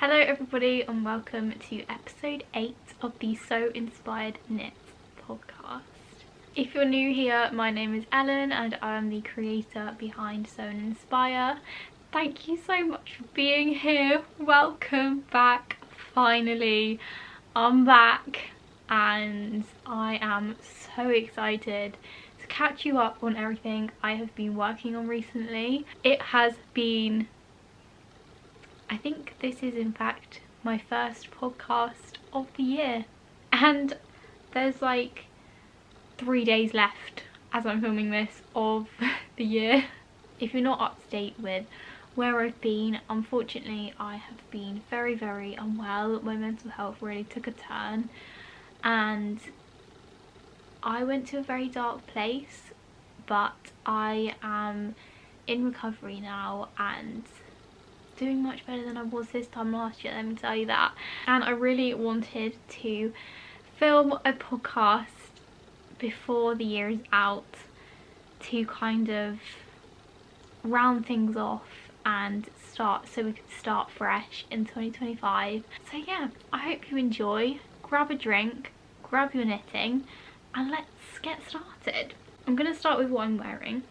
Hello everybody and welcome to episode 8 of the So Inspired Knit podcast. If you're new here, my name is Ellen and I am the creator behind Sew and Inspire. Thank you so much for being here. Welcome back. Finally, I'm back and I am so excited to catch you up on everything I have been working on recently. It has been, I think this is in fact my first podcast of the year, and there's like 3 days left as I'm filming this of the year. If you're not up to date with where I've been, unfortunately I have been very unwell. My mental health really took a turn and I went to a very dark place, but I am in recovery now and doing much better than I was this time last year, let me tell you that. And I really wanted to film a podcast before the year is out to kind of round things off and start, so we could start fresh in 2025. So yeah, I hope you enjoy. Grab a drink, grab your knitting, and let's get started. I'm going to start with what I'm wearing,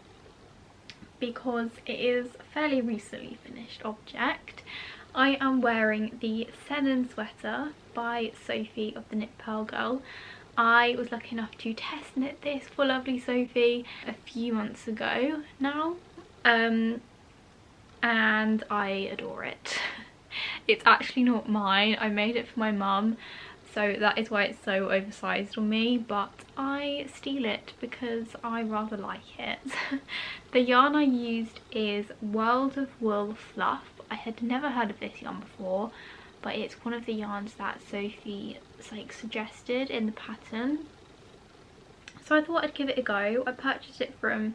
because it is a fairly recently finished object. I am wearing the Sennen sweater by Sophie of the Knit Pearl Girl. I was lucky enough to test knit this for lovely Sophie a few months ago now, and I adore it. It's actually not mine, I made it for my mum, so that is why it's so oversized on me, but I steal it because I rather like it. The yarn I used is World of Wool Fluff. I had never heard of this yarn before, but it's one of the yarns that Sophie suggested in the pattern. So I thought I'd give it a go. I purchased it from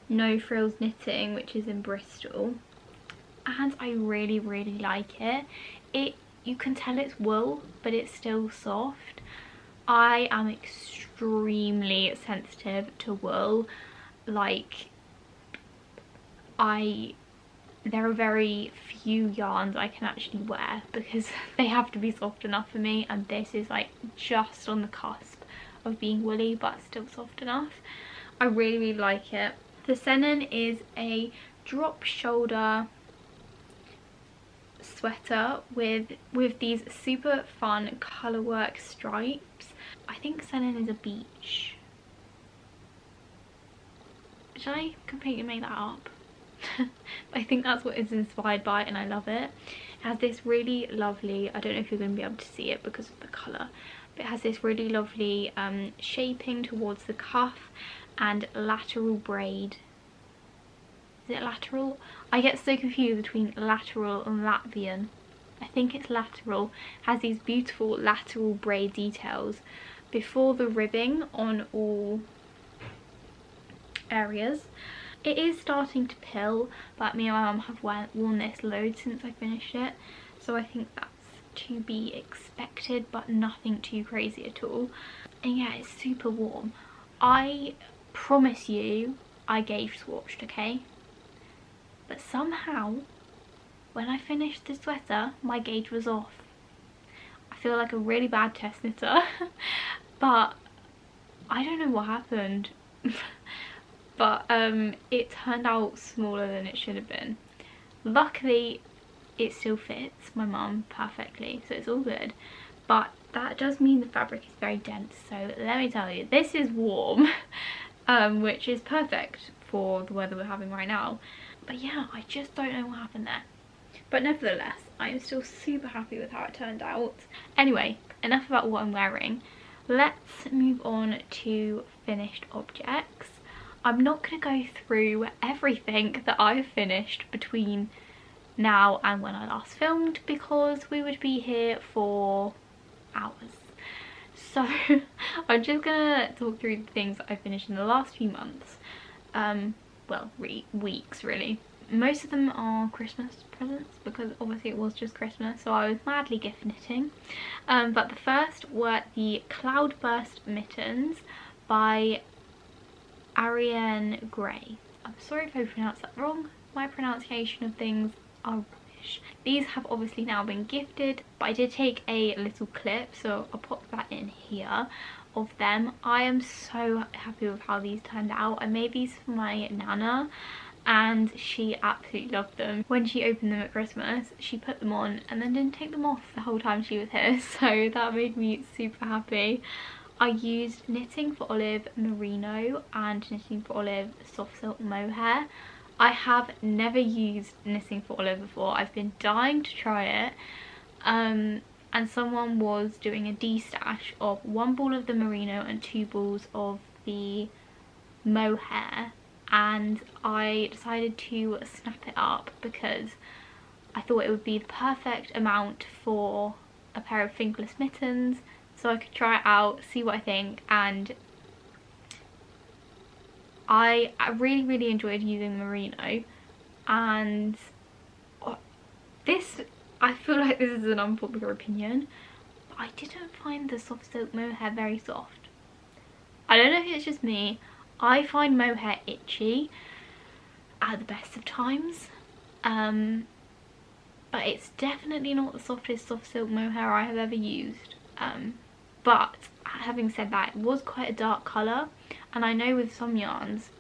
No Frills Knitting, which is in Bristol, and I really like it. You can tell it's wool, but it's still soft. I am extremely sensitive to wool. There are very few yarns I can actually wear because they have to be soft enough for me, and this is like just on the cusp of being woolly but still soft enough. I really like it. The Sennen is a drop shoulder sweater with these super fun colourwork stripes. I think Sennen is a beach. Did I completely make that up? I think that's what it's inspired by and I love it. It has this really lovely, I don't know if you're going to be able to see it because of the colour, but it has this really lovely shaping towards the cuff and lateral braid. Is it lateral? I get so confused between lateral and Latvian. I think it's lateral. Has these beautiful lateral braid details before the ribbing on all areas. It is starting to pill, but me and my mum have worn this loads since I finished it, so I think that's to be expected, but nothing too crazy at all. And yeah, it's super warm. I promise you I gauge swatched, okay? But somehow, when I finished the sweater, my gauge was off. I feel like a really bad test knitter, but I don't know what happened. But it turned out smaller than it should have been. Luckily, it still fits my mum perfectly, so it's all good. But that does mean the fabric is very dense, so let me tell you, this is warm, which is perfect for the weather we're having right now. But yeah, I just don't know what happened there. But nevertheless, I am still super happy with how it turned out. Anyway, enough about what I'm wearing. Let's move on to finished objects. I'm not going to go through everything that I've finished between now and when I last filmed, because we would be here for hours. So I'm just going to talk through the things that I finished in the last few months. Well, weeks really. Most of them are Christmas presents because obviously it was just Christmas, so I was madly gift knitting. But the first were the Cloudburst mittens by Ariane Gray. I'm sorry if I pronounced that wrong. My pronunciation of things are rubbish. wash. These have obviously now been gifted, but I did take a little clip, so I'll pop that in here, of them. I am so happy with how these turned out. I made these for my nana and she absolutely loved them. When she opened them at Christmas, she put them on and then didn't take them off the whole time she was here, so that made me super happy. I used Knitting for Olive Merino and Knitting for Olive Soft Silk Mohair. I have never used Knitting for Olive before. I've been dying to try it. And someone was doing a de-stash of 1 ball of the merino and 2 balls of the mohair, and I decided to snap it up because I thought it would be the perfect amount for a pair of fingerless mittens, so I could try it out, see what I think. And I really enjoyed using merino, and this, I feel like this is an unpopular opinion, but I didn't find the soft silk mohair very soft. I don't know if it's just me. I find mohair itchy at the best of times, but it's definitely not the softest soft silk mohair I have ever used. But having said that, it was quite a dark colour, and I know with some yarns,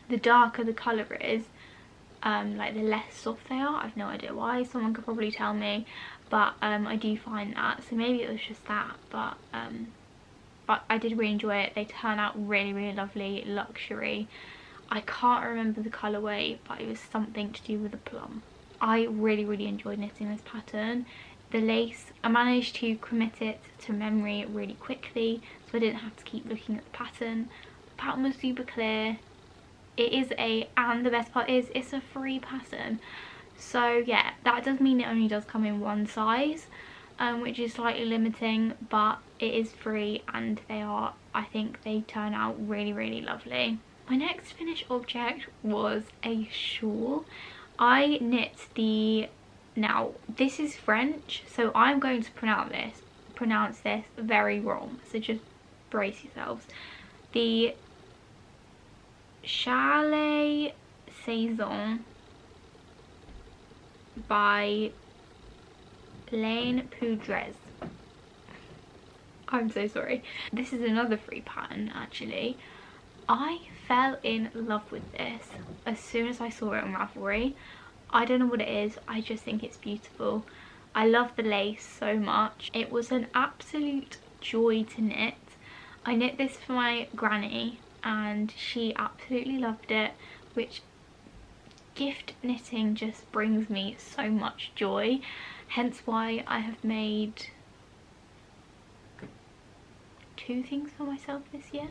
the darker the colour is, like the less soft they are. I've no idea why, someone could probably tell me, but I do find that, so maybe it was just that, but I did really enjoy it. They turn out really lovely, luxury. I can't remember the colourway, but it was something to do with a plum. I really enjoyed knitting this pattern. The lace, I managed to commit it to memory really quickly, so I didn't have to keep looking at the pattern. The pattern was super clear. It is and the best part is it's a free pattern. So yeah, that does mean it only does come in one size, which is slightly limiting, but it is free, and they are, I think they turn out really lovely. My next finished object was a shawl. I knit the, now this is French, so I'm going to pronounce this very wrong, so just brace yourselves. The Châle Saison by Lane Poudres. I'm so sorry. This is another free pattern actually. I fell in love with this as soon as I saw it on Ravelry. I don't know what it is, I just think it's beautiful. I love the lace so much. It was an absolute joy to knit. I knit this for my granny and she absolutely loved it, which gift knitting just brings me so much joy. Hence why I have made 2 things for myself this year,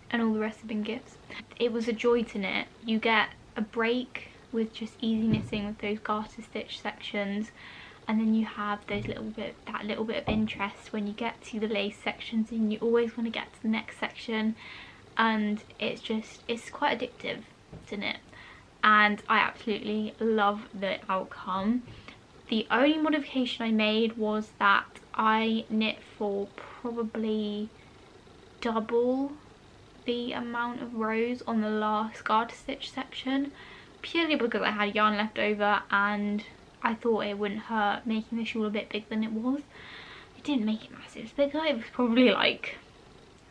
and all the rest have been gifts. It was a joy to knit. You get a break with just easy knitting with those garter stitch sections, and then you have those that little bit of interest when you get to the lace sections, and you always want to get to the next section, and it's quite addictive to knit, and I absolutely love the outcome. The only modification I made was that I knit for probably double the amount of rows on the last garter stitch section, purely because I had yarn left over and I thought it wouldn't hurt making the shawl a bit bigger than it was. It didn't make it massive bigger, it was probably like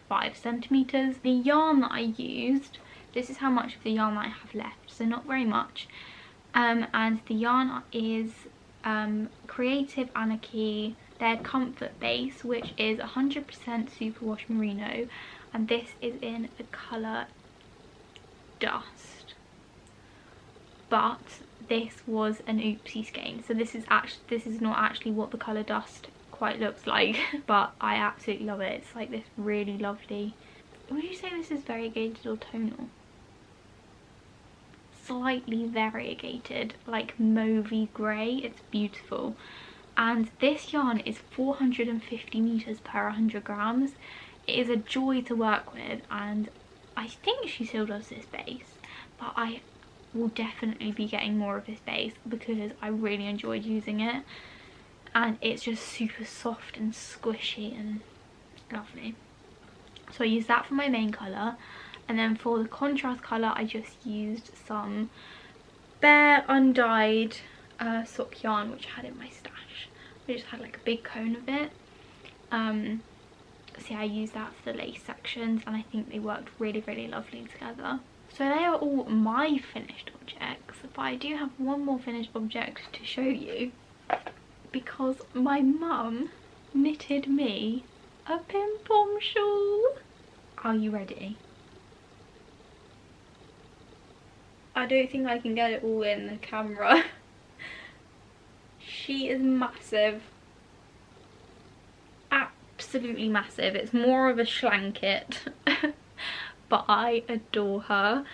5 centimeters. The yarn that I used, this is how much of the yarn that I have left, so not very much, and the yarn is Creative Anarchy, their Comfort Base, which is 100% superwash merino, and this is in the colour Dust. But this was an oopsie skein, so this is not actually what the colour Dust quite looks like, but I absolutely love it. It's like this really lovely, would you say this is variegated or tonal? Slightly variegated, like mauvey grey. It's beautiful, and this yarn is 450 meters per 100 grams. It is a joy to work with, and I think she still does this base, but I will definitely be getting more of this base because I really enjoyed using it, and it's just super soft and squishy and lovely. So I used that for my main colour. And then for the contrast colour, I just used some bare undyed sock yarn which I had in my stash. I just had like a big cone of it. So yeah, I used that for the lace sections and I think they worked really, really lovely together. So they are all my finished objects, but I do have one more finished object to show you because my mum knitted me a pom-pom shawl. Are you ready? I don't think I can get it all in the camera. She is massive. Absolutely massive. It's more of a schlanket. But I adore her.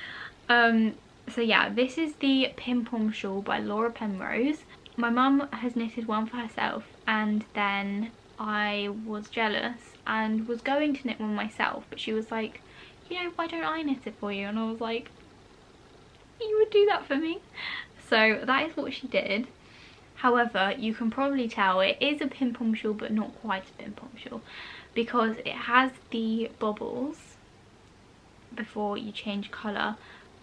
So yeah, this is the Pim Pom Shawl by Laura Penrose. My mum has knitted one for herself and then I was jealous and was going to knit one myself, but she was like, you know, why don't I knit it for you? And I was like, you would do that for me? So that is what she did. However, you can probably tell it is a Pim Pom shawl, but not quite a Pim Pom shawl, because it has the bobbles before you change colour,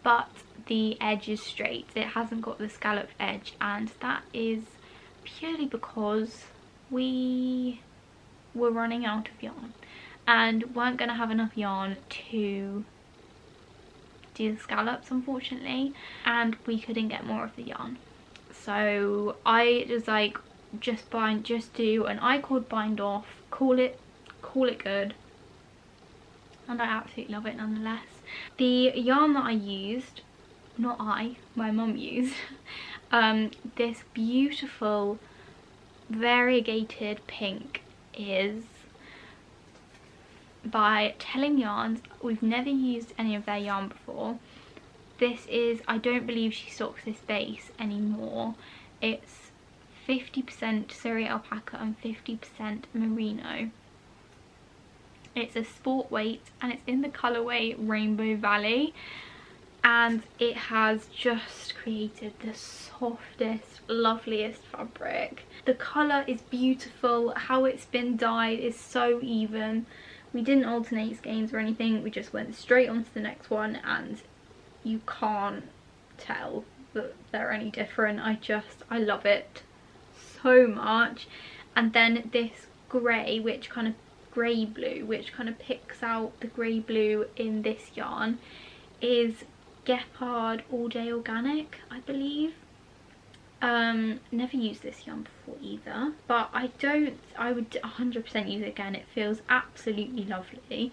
but the edge is straight. It hasn't got the scalloped edge, and that is purely because we were running out of yarn and weren't going to have enough yarn to do the scallops, unfortunately, and we couldn't get more of the yarn. So I was like, just do an I-cord bind off, call it good, and I absolutely love it nonetheless. The yarn that I used, not I, my mum used, this beautiful variegated pink is by Telling Yarns. We've never used any of their yarn before. This is, I don't believe she stocks this base anymore. It's 50% Surrey alpaca and 50% merino. It's a sport weight and it's in the colourway Rainbow Valley, and it has just created the softest, loveliest fabric. The colour is beautiful. How it's been dyed is so even. We didn't alternate skeins or anything, we just went straight on to the next one, and you can't tell that they're any different. I love it so much. And then this grey, which kind of grey blue, which kind of picks out the grey blue in this yarn, is Gepard All Day Organic, I believe. Never used this yarn before either, but I would 100% use it again. It feels absolutely lovely,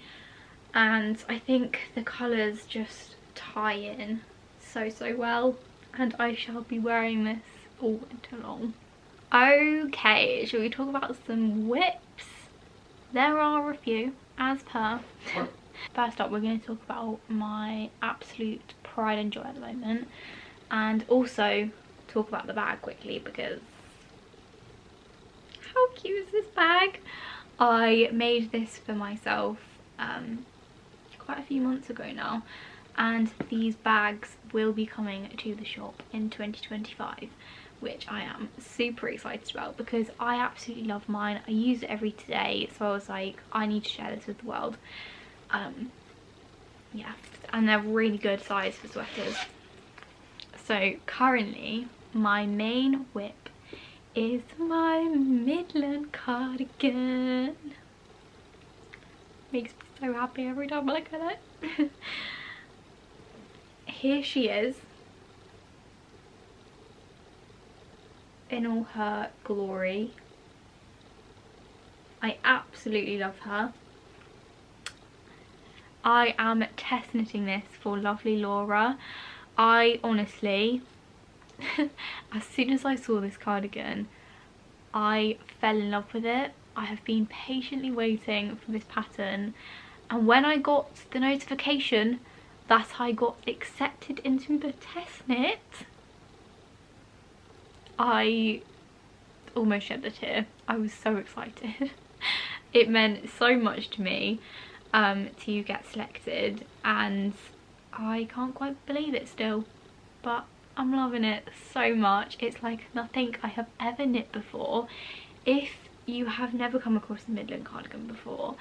and I think the colours just tie in so well, and I shall be wearing this all winter long. Okay, shall we talk about some whips? There are a few, as per. First up, we're going to talk about my absolute pride and joy at the moment, and also talk about the bag quickly, because how cute is this bag? I made this for myself quite a few months ago now, and these bags will be coming to the shop in 2025, which I am super excited about because I absolutely love mine. I use it every day, so I was like, I need to share this with the world. Yeah, and they're really good size for sweaters. So currently my main whip is my Midland cardigan. Makes me so happy every time I look at it. Here she is in all her glory. I absolutely love her. I am test knitting this for lovely Laura. I honestly, as soon as I saw this cardigan, I fell in love with it. I have been patiently waiting for this pattern, and when I got the notification that I got accepted into the test knit, I almost shed a tear. I was so excited. It meant so much to me to get selected, and I can't quite believe it still, but I'm loving it so much. It's like nothing I have ever knit before. If you have never come across the Midland cardigan before,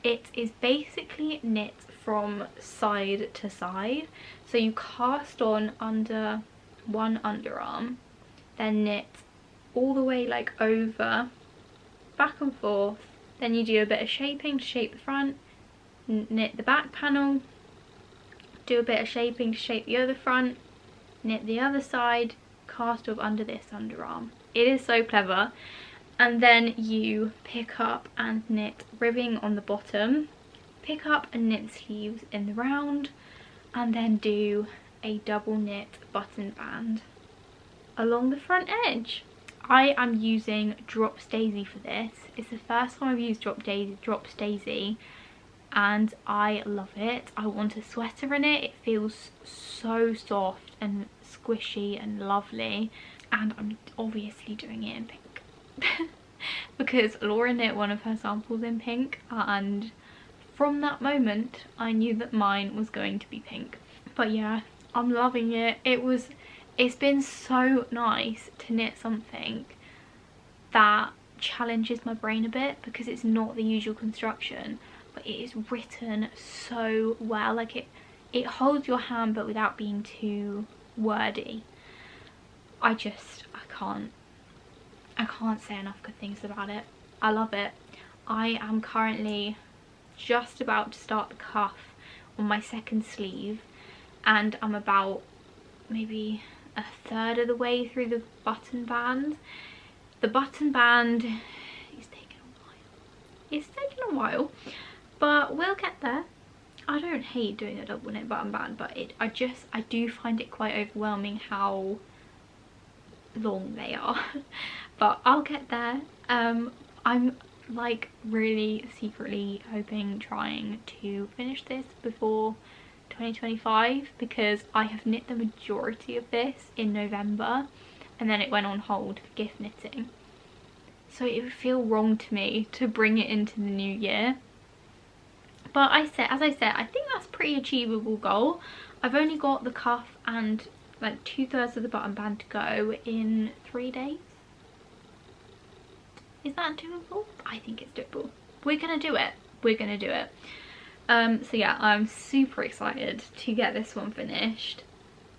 it is basically knit from side to side. So you cast on under one underarm, then knit all the way like over, back and forth, then you do a bit of shaping to shape the front, knit the back panel, do a bit of shaping to shape the other front, knit the other side, cast off under this underarm. It is so clever. And then you pick up and knit ribbing on the bottom, pick up and knit sleeves in the round, and then do a double knit button band along the front edge. I am using Drops Daisy for this. It's the first time I've used Drops Daisy, and I love it. I want a sweater in it. It feels so soft and squishy and lovely, and I'm obviously doing it in pink because Laura knit one of her samples in pink, and from that moment I knew that mine was going to be pink. But yeah, I'm loving it. It's been so nice to knit something that challenges my brain a bit, because it's not the usual construction, but it is written so well. Like it holds your hand but without being too wordy. I can't say enough good things about it. I love it. I am currently just about to start the cuff on my second sleeve, and I'm about maybe a third of the way through the button band. The button band is taking a while. It's taking a while, but we'll get there. I don't hate doing a double knit button band, but I do find it quite overwhelming how long they are. But I'll get there. I'm like really secretly trying to finish this before 2025, because I have knit the majority of this in November and then it went on hold for gift knitting, so it would feel wrong to me to bring it into the new year. But as I said, I think that's a pretty achievable goal. I've only got the cuff and like 2/3 of the button band to go in 3 days. Is that doable? I think it's doable. We're gonna do it. We're gonna do it. So yeah, I'm super excited to get this one finished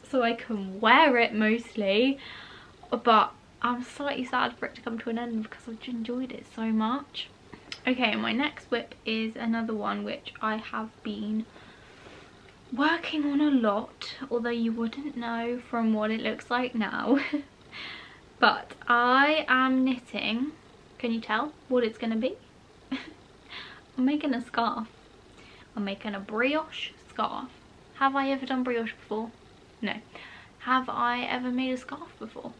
so I can wear it mostly, but I'm slightly sad for it to come to an end because I've enjoyed it so much. Okay, my next whip is another one which I have been working on a lot, although you wouldn't know from what it looks like now. But I am knitting, can you tell what it's gonna be? I'm making a scarf. I'm making a brioche scarf. Have I ever done brioche before? No. Have I ever made a scarf before?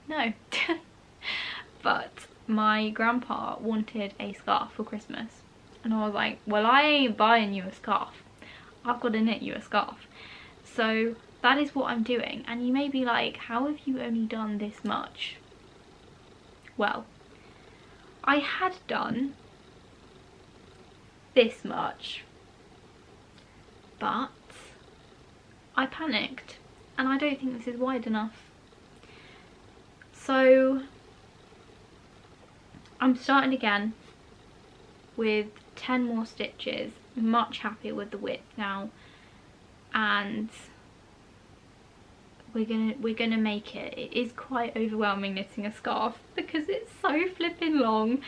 No. But my grandpa wanted a scarf for Christmas, and I was like, well, I ain't buying you a scarf. I've got to knit you a scarf. So that is what I'm doing. And you may be like, how have you only done this much? Well, I had done this much, but I panicked and I don't think this is wide enough. So I'm starting again with 10 more stitches. Much happier with the width now, and we're gonna make it. It is quite overwhelming knitting a scarf because it's so flipping long,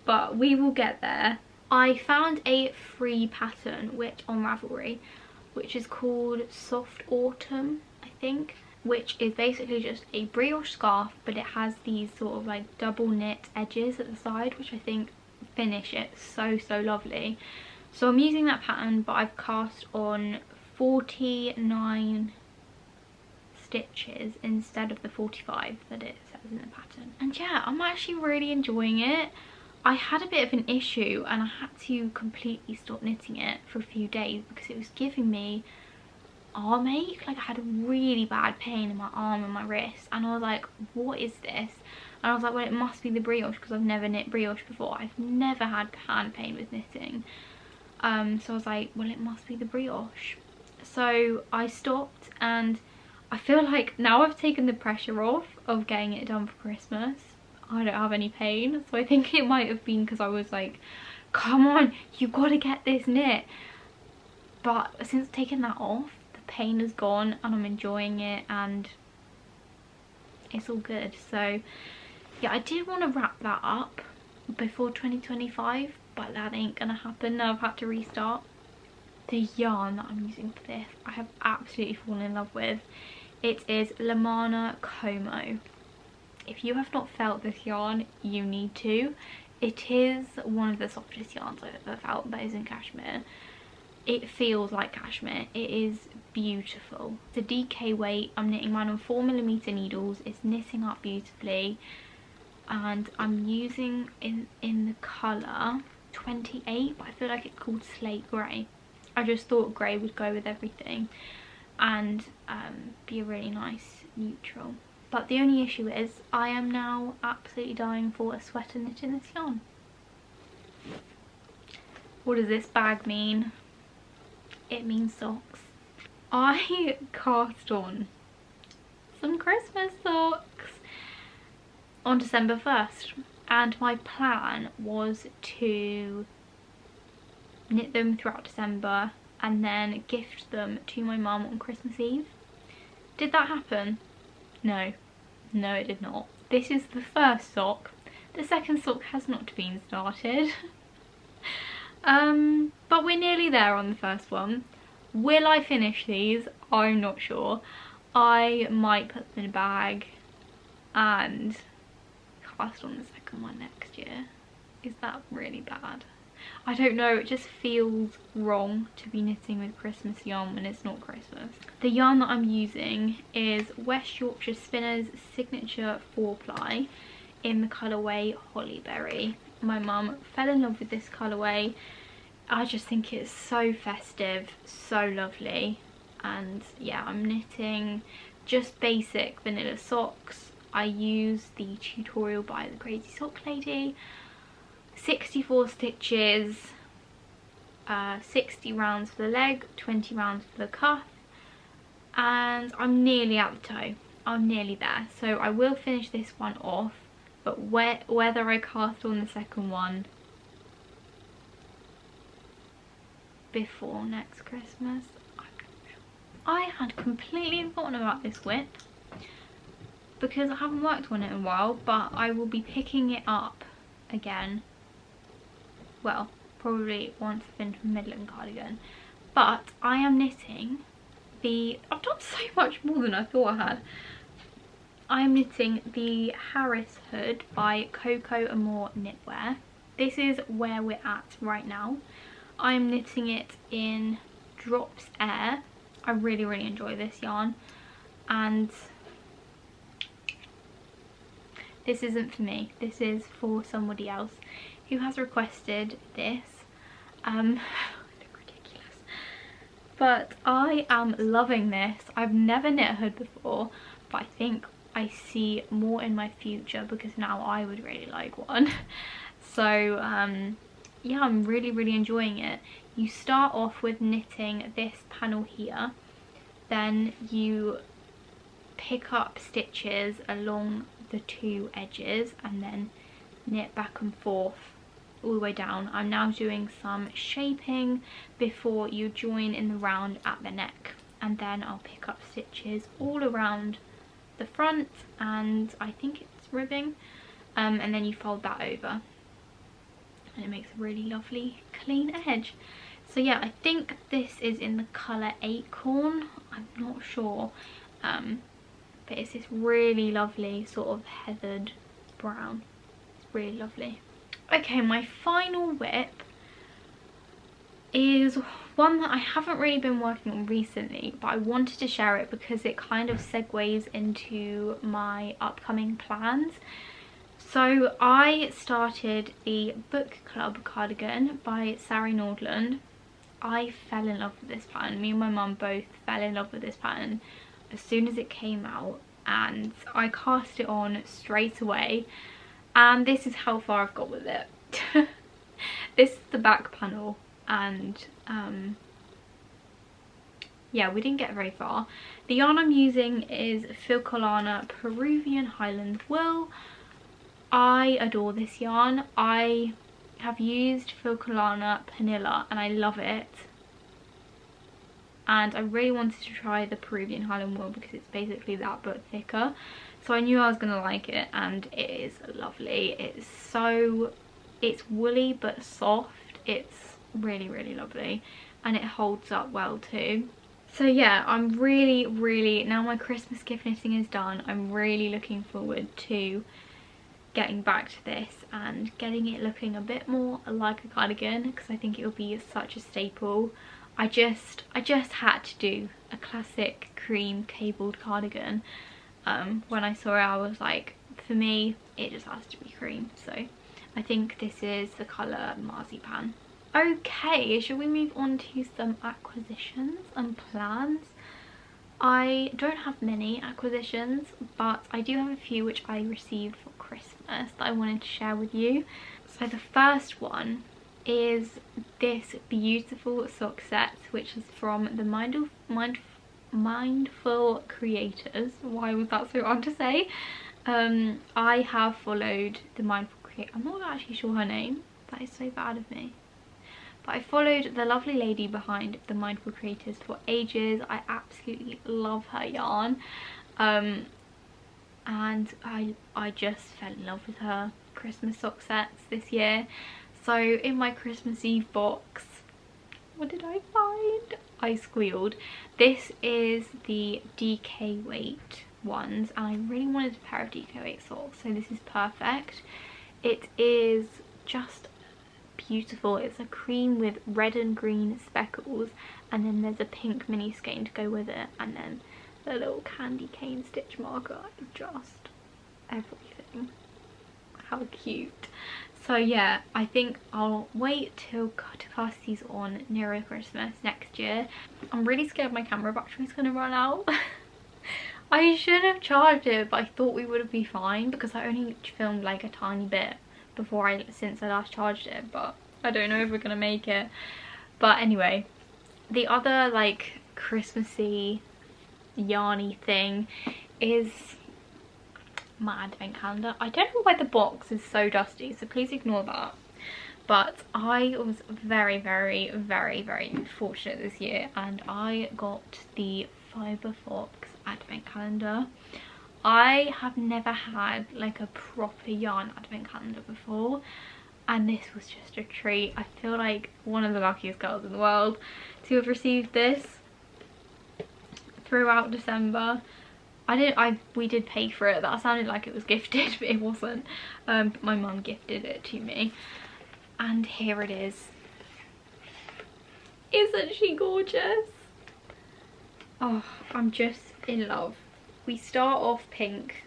but we will get there. I found a free pattern on Ravelry which is called Soft Autumn, I think, which is basically just a brioche scarf, but it has these sort of like double knit edges at the side, which I think finish it so lovely. So I'm using that pattern, but I've cast on 49 stitches instead of the 45 that it says in the pattern. And yeah, I'm actually really enjoying it. I had a bit of an issue and I had to completely stop knitting it for a few days because it was giving me arm ache. Like I had a really bad pain in my arm and my wrist, and I was like, what is this? And I was like, well, it must be the brioche because I've never knit brioche before. I've never had hand pain with knitting. So I was like, well, it must be the brioche. So I stopped, and I feel like now I've taken the pressure off of getting it done for Christmas. I don't have any pain, so I think it might have been because I was like, come on, you gotta get this knit. But since taking that off, the pain is gone and I'm enjoying it, and it's all good. So yeah, I did want to wrap that up before 2025, but that ain't gonna happen. Now I've had to restart. The yarn that I'm using for this, I have absolutely fallen in love with. It is Lamana Como. If you have not felt this yarn, you need to. It is one of the softest yarns I've ever felt, but it's in cashmere. It feels like cashmere. It is beautiful. It's a DK weight. I'm knitting mine on 4mm needles. It's knitting up beautifully, and I'm using in the colour 28, but I feel like it's called slate grey. I just thought grey would go with everything and be a really nice neutral. But the only issue is I am now absolutely dying for a sweater knit in this yarn. What does this bag mean? It means socks. I cast on some Christmas socks on December 1st, and my plan was to knit them throughout December and then gift them to my mum on Christmas Eve. Did that happen? No. No, it did not. This is the first sock. The second sock has not been started. But we're nearly there on the first one. Will I finish these? I'm not sure. I might put them in a bag and cast on the second one next year. Is that really bad? I don't know, it just feels wrong to be knitting with Christmas yarn when it's not Christmas. The yarn that I'm using is West Yorkshire Spinners Signature 4-ply in the colourway Hollyberry. My mum fell in love with this colourway. I just think it's so festive, so lovely. And yeah, I'm knitting just basic vanilla socks. I use the tutorial by the Crazy Sock Lady. 64 stitches, 60 rounds for the leg, 20 rounds for the cuff, and I'm nearly at the toe. I'm nearly there, so I will finish this one off, but whether I cast on the second one before next Christmas, I'm not sure. I had completely forgotten about this whip because I haven't worked on it in a while, but I will be picking it up again. Well, probably once I've been to Midland cardigan. But I am knitting I've done so much more than I thought I had. I am knitting the Harris hood by Coco Amore Knitwear. This is where we're at right now. I am knitting it in Drops Air. I really, really enjoy this yarn. And this isn't for me. This is for somebody else who has requested this. I look ridiculous, but I am loving this. I've never knit a hood before, but I think I see more in my future because now I would really like one. So yeah, I'm really, really enjoying it. You start off with knitting this panel here, then you pick up stitches along the two edges and then knit back and forth all the way down. I'm now doing some shaping before you join in the round at the neck, and then I'll pick up stitches all around the front, and I think it's ribbing, and then you fold that over and it makes a really lovely clean edge. So yeah, I think this is in the colour Acorn, I'm not sure, but it's this really lovely sort of heathered brown. It's really lovely. Okay, my final whip is one that I haven't really been working on recently, but I wanted to share it because it kind of segues into my upcoming plans. So I started the book club cardigan by Sari Nordland. I fell in love with this pattern. Me and my mum both fell in love with this pattern as soon as it came out, and I cast it on straight away. And this is how far I've got with it. This is the back panel, and yeah, we didn't get very far. The yarn I'm using is Filcolana Peruvian Highland Wool. I adore this yarn. I have used Filcolana Panilla and I love it. And I really wanted to try the Peruvian Highland Wool because it's basically that but thicker. So I knew I was gonna like it, and it is lovely. It's woolly but soft. It's really, really lovely, and it holds up well too. So yeah, I'm really, now my Christmas gift knitting is done, I'm really looking forward to getting back to this and getting it looking a bit more like a cardigan, because I think it will be such a staple. I just had to do a classic cream cabled cardigan. When I saw it, I was like, for me it just has to be cream. So I think this is the colour Marzipan. Okay, shall we move on to some acquisitions and plans? I don't have many acquisitions, but I do have a few which I received for Christmas that I wanted to share with you. So the first one is this beautiful sock set, which is from the Mindful Creators. Why was that so hard to say? I have followed the Mindful Creator. I'm not actually sure her name. That is so bad of me. But I followed the lovely lady behind the Mindful Creators for ages. I absolutely love her yarn. And I just fell in love with her Christmas sock sets this year. So in my Christmas Eve box, what did I find? I squealed. This is the DK weight ones, and I really wanted a pair of DK weight socks, so this is perfect. It is just beautiful. It's a cream with red and green speckles, and then there's a pink mini skein to go with it, and then the little candy cane stitch marker. Just everything. How cute. So yeah, I think I'll wait to cast these on nearer Christmas next year. I'm really scared my camera battery is going to run out. I should have charged it, but I thought we would be fine because I only filmed like a tiny bit since I last charged it, but I don't know if we're gonna make it. But anyway, the other like Christmassy yarny thing is my advent calendar. I don't know why the box is so dusty, so please ignore that. But I was very fortunate this year, and I got the Fibre Fox advent calendar. I have never had like a proper yarn advent calendar before, and this was just a treat. I feel like one of the luckiest girls in the world to have received this throughout December. We did pay for it. That sounded like it was gifted, but it wasn't. My mum gifted it to me, and here it is. Isn't she gorgeous? Oh, I'm just in love. We start off pink,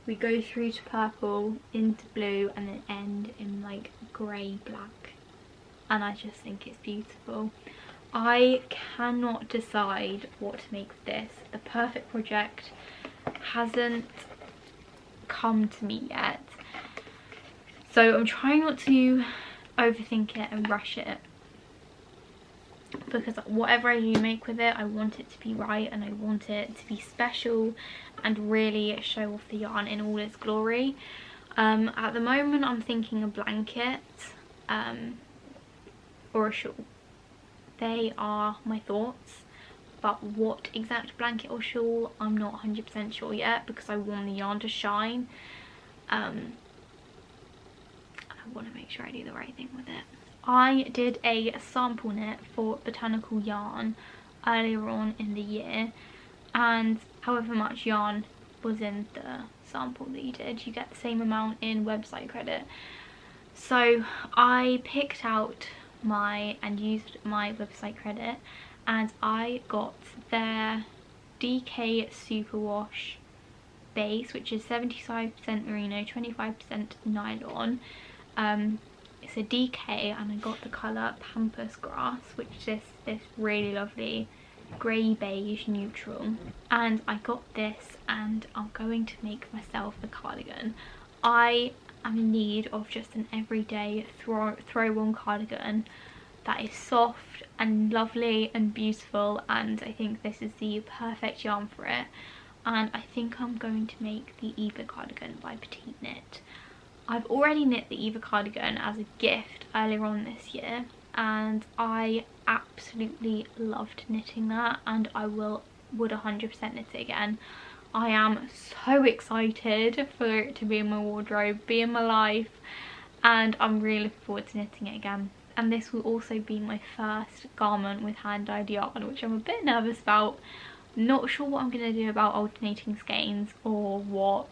we go through to purple, into blue, and then end in like grey black, and I just think it's beautiful. I cannot decide what to make with this. The perfect project hasn't come to me yet, so I'm trying not to overthink it and rush it, because whatever I do make with it, I want it to be right, and I want it to be special and really show off the yarn in all its glory. At the moment I'm thinking a blanket or a shawl. They are my thoughts, but what exact blanket or shawl I'm not 100% sure yet, because I want the yarn to shine, and I want to make sure I do the right thing with it. I did a sample knit for Botanical Yarn earlier on in the year, and however much yarn was in the sample that you did, you get the same amount in website credit. So I picked out and used my website credit, and I got their DK Superwash base, which is 75% merino, 25% nylon. It's a DK, and I got the colour Pampas Grass, which is this really lovely grey beige neutral. And I got this, and I'm going to make myself a cardigan. I am in need of just an everyday throw-on cardigan that is soft and lovely and beautiful, and I think this is the perfect yarn for it. And I think I'm going to make the Eva cardigan by Petite Knit. I've already knit the Eva cardigan as a gift earlier on this year, and I absolutely loved knitting that, and I would 100% knit it again. I am so excited for it to be in my wardrobe, be in my life, and I'm really looking forward to knitting it again. And this will also be my first garment with hand-dyed yarn, which I'm a bit nervous about. Not sure what I'm going to do about alternating skeins or what.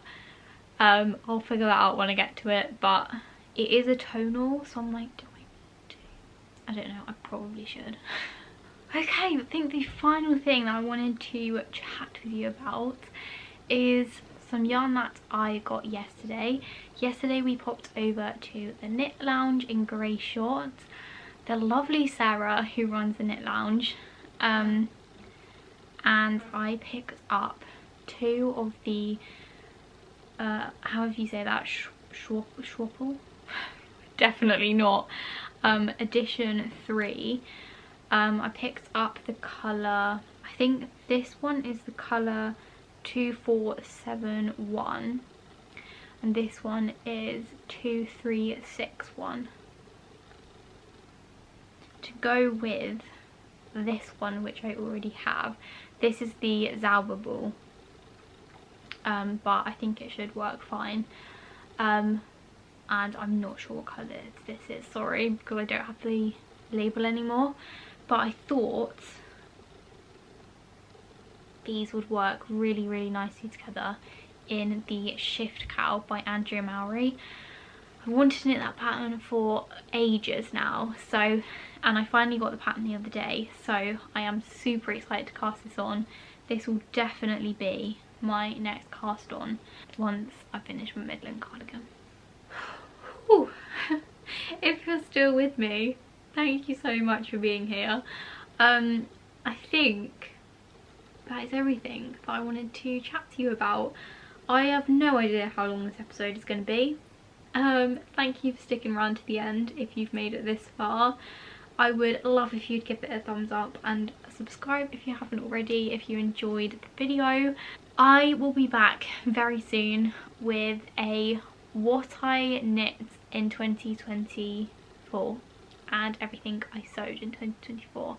I'll figure that out when I get to it, but it is a tonal, so I'm like, do I need to? I don't know, I probably should. Okay, I think the final thing that I wanted to chat with you about is some yarn that I got yesterday. Yesterday we popped over to the Knit Lounge in Grey Shorts. The lovely Sarah who runs the Knit Lounge, and I picked up 2 of the however you say that, schwapple? Definitely not. Edition 3. I picked up the colour, I think this one is the colour 2471 and this one is 2361. To go with this one, which I already have, this is the Zauberball, but I think it should work fine. And I'm not sure what colour this is, sorry, because I don't have the label anymore, but I thought these would work really, really nicely together in the Shift Cow by Andrea Mowry. I wanted to knit that pattern for ages now, so, and I finally got the pattern the other day, so I am super excited to cast this on. This will definitely be my next cast on once I finish my Midland cardigan. Whew. If you're still with me, thank you so much for being here. I think that is everything that I wanted to chat to you about. I have no idea how long this episode is going to be. Thank you for sticking around to the end if you've made it this far. I would love if you'd give it a thumbs up and subscribe if you haven't already, if you enjoyed the video. I will be back very soon with a what I knit in 2024 and everything I sewed in 2024.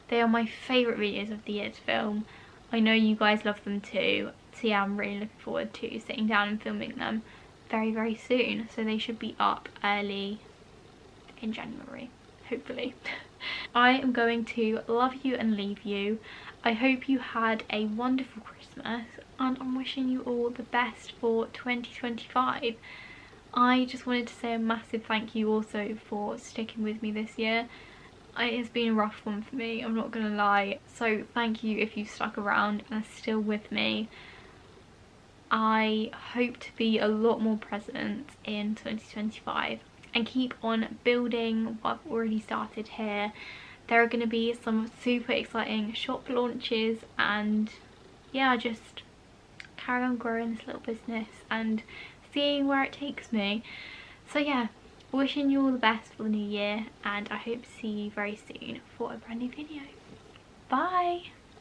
They are my favourite videos of the year to film. I know you guys love them too, so yeah, I'm really looking forward to sitting down and filming them very, very soon. So they should be up early in January, hopefully. I am going to love you and leave you. I hope you had a wonderful Christmas and I'm wishing you all the best for 2025. I just wanted to say a massive thank you also for sticking with me this year. It has been a rough one for me, I'm not gonna lie, so thank you if you stuck around and are still with me. I hope to be a lot more present in 2025 and keep on building what I've already started here. There are going to be some super exciting shop launches and yeah, just carry on growing this little business and seeing where it takes me. So yeah, wishing you all the best for the new year and I hope to see you very soon for a brand new video. Bye!